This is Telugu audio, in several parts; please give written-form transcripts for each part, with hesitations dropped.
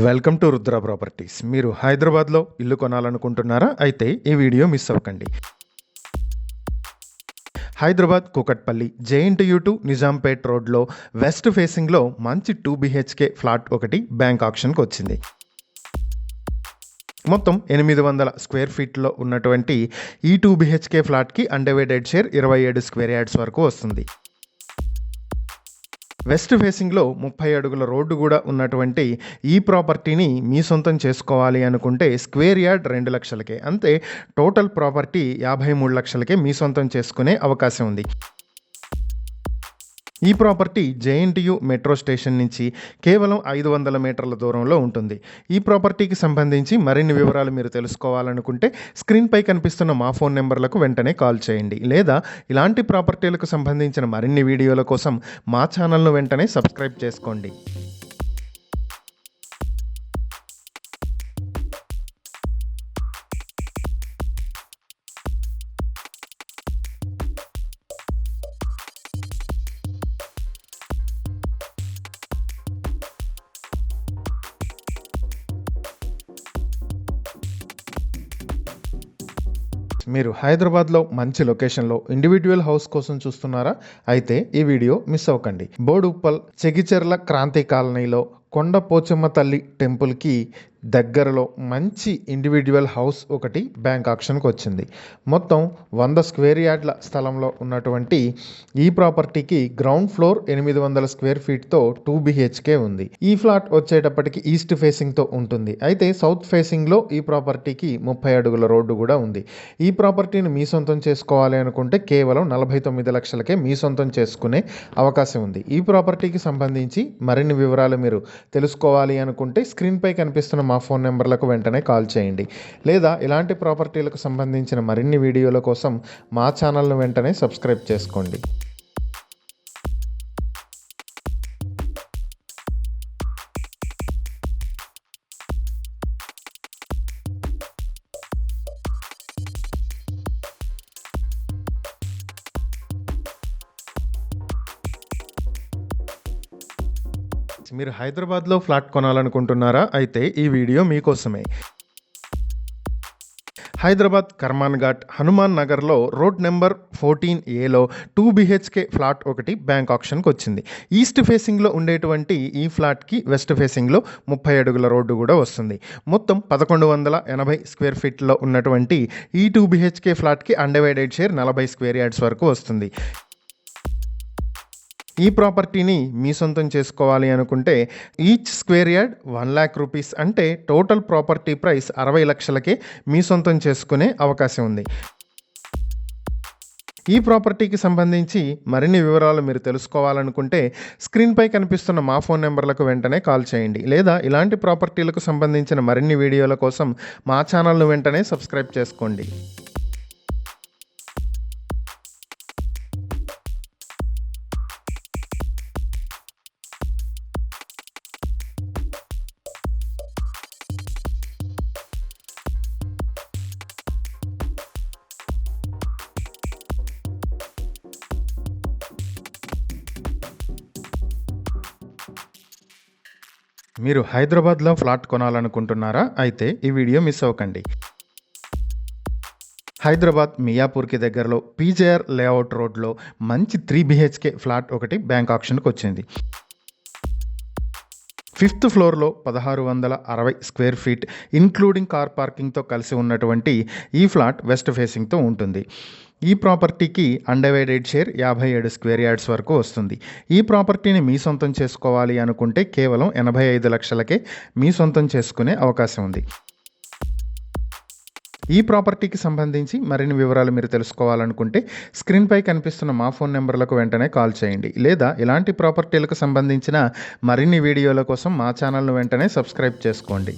Welcome to Rudra properties. మీరు హైదరాబాద్లో ఇల్లు కొనాలనుకుంటున్నారా? అయితే ఈ వీడియో మిస్ అవ్వకండి. హైదరాబాద్ కూకట్పల్లి జేఎన్టీయూ టు నిజాంపేట్ రోడ్లో వెస్ట్ ఫేసింగ్లో మంచి 2 BHK ఫ్లాట్ ఒకటి బ్యాంక్ ఆక్షన్కి వచ్చింది. మొత్తం 800 స్క్వేర్ ఫీట్లో ఉన్నటువంటి ఈ 2 BHK ఫ్లాట్కి అన్డివైడెడ్ షేర్ 27 స్క్వేర్ యార్డ్స్ వరకు వస్తుంది. వెస్ట్ ఫేసింగ్లో 30 అడుగుల రోడ్డు కూడా ఉన్నటువంటి ఈ ప్రాపర్టీని మీ సొంతం చేసుకోవాలి అనుకుంటే స్క్వేర్ యార్డ్ 2 లక్షలకే, అంతే టోటల్ ప్రాపర్టీ 53 లక్షలకే మీ సొంతం చేసుకునే అవకాశం ఉంది. ఈ ప్రాపర్టీ జేఎన్టీయూ మెట్రో స్టేషన్ నుంచి కేవలం 500 మీటర్ల దూరంలో ఉంటుంది. ఈ ప్రాపర్టీకి సంబంధించి మరిన్ని వివరాలు మీరు తెలుసుకోవాలనుకుంటే స్క్రీన్పై కనిపిస్తున్న మా ఫోన్ నెంబర్లకు వెంటనే కాల్ చేయండి, లేదా ఇలాంటి ప్రాపర్టీలకు సంబంధించిన మరిన్ని వీడియోల కోసం మా ఛానల్ను వెంటనే సబ్స్క్రైబ్ చేసుకోండి. మీరు హైదరాబాద్లో మంచి లొకేషన్లో ఇండివిజువల్ హౌస్ కోసం చూస్తున్నారా? అయితే ఈ వీడియో మిస్ అవ్వకండి. బోడుప్పల్ చెగిచెర్ల క్రాంతి కాలనీలో కొండ పోచమ్మ తల్లి టెంపుల్కి దగ్గరలో మంచి ఇండివిజువల్ హౌస్ ఒకటి బ్యాంక్ ఆక్షన్కి వచ్చింది. మొత్తం 100 స్క్వేర్ యార్డ్ల స్థలంలో ఉన్నటువంటి ఈ ప్రాపర్టీకి గ్రౌండ్ ఫ్లోర్ 800 స్క్వేర్ ఫీట్తో 2 BHK ఉంది. ఈ ఫ్లాట్ వచ్చేటప్పటికి ఈస్ట్ ఫేసింగ్తో ఉంటుంది. అయితే సౌత్ ఫేసింగ్లో ఈ ప్రాపర్టీకి 30 అడుగుల రోడ్డు కూడా ఉంది. ఈ ప్రాపర్టీని మీ సొంతం చేసుకోవాలి అనుకుంటే కేవలం 49 లక్షలకే మీ సొంతం చేసుకునే అవకాశం ఉంది. ఈ ప్రాపర్టీకి సంబంధించి మరిన్ని వివరాలు మీరు తెలుసుకోవాలి అనుకుంటే స్క్రీన్పై కనిపిస్తున్న మా ఫోన్ నెంబర్లకు వెంటనే కాల్ చేయండి, లేదా ఇలాంటి ప్రాపర్టీలకు సంబంధించిన మరిన్ని వీడియోల కోసం మా ఛానల్ను వెంటనే సబ్స్క్రైబ్ చేసుకోండి. మీరు హైదరాబాద్లో ఫ్లాట్ కొనాలనుకుంటున్నారా? అయితే ఈ వీడియో మీకోసమే. హైదరాబాద్ కర్మాన్ ఘాట్ హనుమాన్ నగర్లో రోడ్ నెంబర్ 14Aలో 2 BHK ఫ్లాట్ ఒకటి బ్యాంక్ ఆక్షన్కి వచ్చింది. ఈస్ట్ ఫేసింగ్లో ఉండేటువంటి ఈ ఫ్లాట్కి వెస్ట్ ఫేసింగ్లో 30 అడుగుల రోడ్డు కూడా వస్తుంది. మొత్తం 1180 స్క్వేర్ ఫీట్లో ఉన్నటువంటి ఈ 2 BHK ఫ్లాట్కి అన్డివైడెడ్ షేర్ 40 స్క్వేర్ యార్డ్స్ వరకు వస్తుంది. ఈ ప్రాపర్టీని మీ సొంతం చేసుకోవాలి అనుకుంటే each square yard 1 lakh rupees, అంటే టోటల్ ప్రాపర్టీ ప్రైస్ 60 లక్షలకే మీ సొంతం చేసుకునే అవకాశం ఉంది. ఈ ప్రాపర్టీకి సంబంధించి మరిన్ని వివరాలు మీరు తెలుసుకోవాలనుకుంటే స్క్రీన్పై కనిపిస్తున్న మా ఫోన్ నెంబర్లకు వెంటనే కాల్ చేయండి, లేదా ఇలాంటి ప్రాపర్టీలకు సంబంధించిన మరిన్ని వీడియోల కోసం మా ఛానల్ను వెంటనే సబ్స్క్రైబ్ చేసుకోండి. మీరు హైదరాబాద్లో ఫ్లాట్ కొనాలనుకుంటున్నారా? అయితే ఈ వీడియో మిస్ అవ్వకండి. హైదరాబాద్ మియాపూర్కి దగ్గరలో పీజేఆర్ లేఅవుట్ రోడ్లో మంచి 3 BHK ఫ్లాట్ ఒకటి బ్యాంక్ ఆక్షన్కి వచ్చింది. 5th ఫ్లోర్లో 1660 స్క్వేర్ ఫీట్ ఇంక్లూడింగ్ కార్ పార్కింగ్తో కలిసి ఉన్నటువంటి ఈ ఫ్లాట్ వెస్ట్ ఫేసింగ్తో ఉంటుంది. ఈ ప్రాపర్టీకి అన్డివైడెడ్ షేర్ 57 స్క్వేర్ యార్డ్స్ వరకు వస్తుంది. ఈ ప్రాపర్టీని మీ సొంతం చేసుకోవాలి అనుకుంటే కేవలం 85 లక్షలకే మీ సొంతం చేసుకునే అవకాశం ఉంది. ఈ ప్రాపర్టీకి సంబంధించి మరిన్ని వివరాలు మీరు తెలుసుకోవాలనుకుంటే స్క్రీన్పై కనిపిస్తున్న మా ఫోన్ నెంబర్లకు వెంటనే కాల్ చేయండి, లేదా ఇలాంటి ప్రాపర్టీలకు సంబంధించిన మరిన్ని వీడియోల కోసం మా ఛానల్ను వెంటనే సబ్స్క్రైబ్ చేసుకోండి.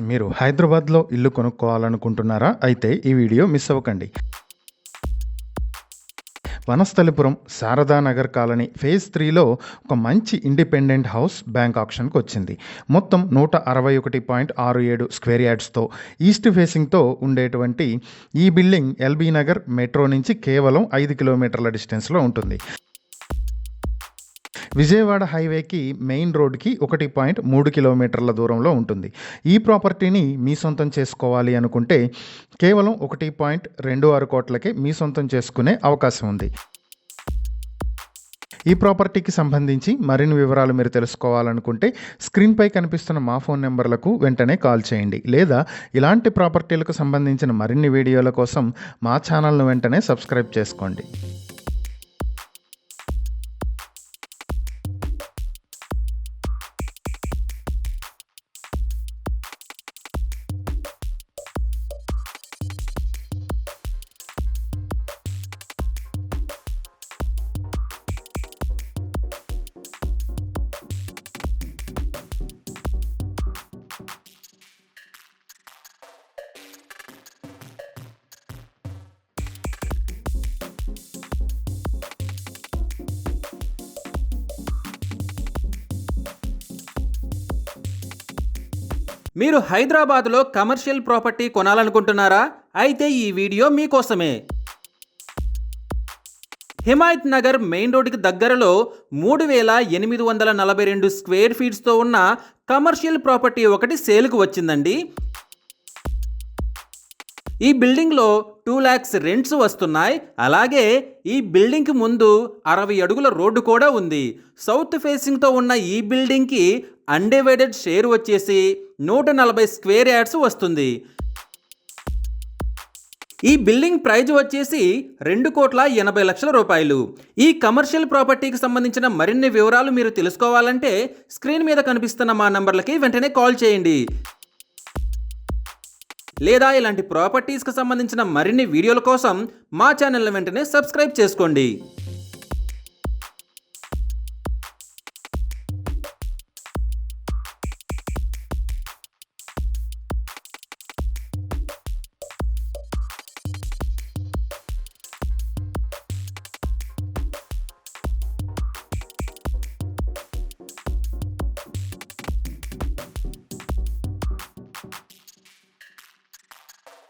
మీరు హైదరాబాద్లో ఇల్లు కొనుక్కోవాలనుకుంటున్నారా? అయితే ఈ వీడియో మిస్ అవ్వకండి. వనస్థలిపురం శారదానగర్ కాలనీ ఫేజ్ 3లో ఒక మంచి ఇండిపెండెంట్ హౌస్ బ్యాంక్ ఆప్షన్కి వచ్చింది. మొత్తం 161.67 స్క్వేర్ యార్డ్స్తో ఈస్ట్ ఫేసింగ్తో ఉండేటువంటి ఈ బిల్డింగ్ ఎల్బీ నగర్ మెట్రో నుంచి కేవలం 5 కిలోమీటర్ల డిస్టెన్స్లో ఉంటుంది. విజయవాడ హైవేకి మెయిన్ రోడ్కి 1.3 కిలోమీటర్ల దూరంలో ఉంటుంది. ఈ ప్రాపర్టీని మీ సొంతం చేసుకోవాలి అనుకుంటే కేవలం 1.26 కోట్లకే మీ సొంతం చేసుకునే అవకాశం ఉంది. ఈ ప్రాపర్టీకి సంబంధించి మరిన్ని వివరాలు మీరు తెలుసుకోవాలనుకుంటే స్క్రీన్పై కనిపిస్తున్న మా ఫోన్ నెంబర్లకు వెంటనే కాల్ చేయండి, లేదా ఇలాంటి ప్రాపర్టీలకు సంబంధించిన మరిన్ని వీడియోల కోసం మా ఛానల్ను వెంటనే సబ్స్క్రైబ్ చేసుకోండి. మీరు హైదరాబాద్లో కమర్షియల్ ప్రాపర్టీ కొనాలనుకుంటున్నారా? అయితే ఈ వీడియో మీకోసమే. హిమాయత్ నగర్ మెయిన్ రోడ్డుకి దగ్గరలో 3,842 స్క్వేర్ ఫీట్స్తో ఉన్న కమర్షియల్ ప్రాపర్టీ ఒకటి సేల్కు వచ్చిందండి. ఈ బిల్డింగ్లో 2 lakhs రెంట్స్ వస్తున్నాయి. అలాగే ఈ బిల్డింగ్కి ముందు 60 అడుగుల రోడ్డు కూడా ఉంది. సౌత్ ఫేసింగ్తో ఉన్న ఈ బిల్డింగ్కి అన్డివైడెడ్ షేర్ వచ్చేసి 140 స్క్వేర్ యార్డ్స్ వస్తుంది. ఈ బిల్డింగ్ ప్రైజ్ వచ్చేసి 2,80,00,000 రూపాయలు. ఈ కమర్షియల్ ప్రాపర్టీకి సంబంధించిన మరిన్ని వివరాలు మీరు తెలుసుకోవాలంటే స్క్రీన్ మీద కనిపిస్తున్న మా నంబర్లకి వెంటనే కాల్ చేయండి, లేదా ఇలాంటి ప్రాపర్టీస్కి సంబంధించిన మరిన్ని వీడియోల కోసం మా ఛానల్ని వెంటనే సబ్స్క్రైబ్ చేసుకోండి.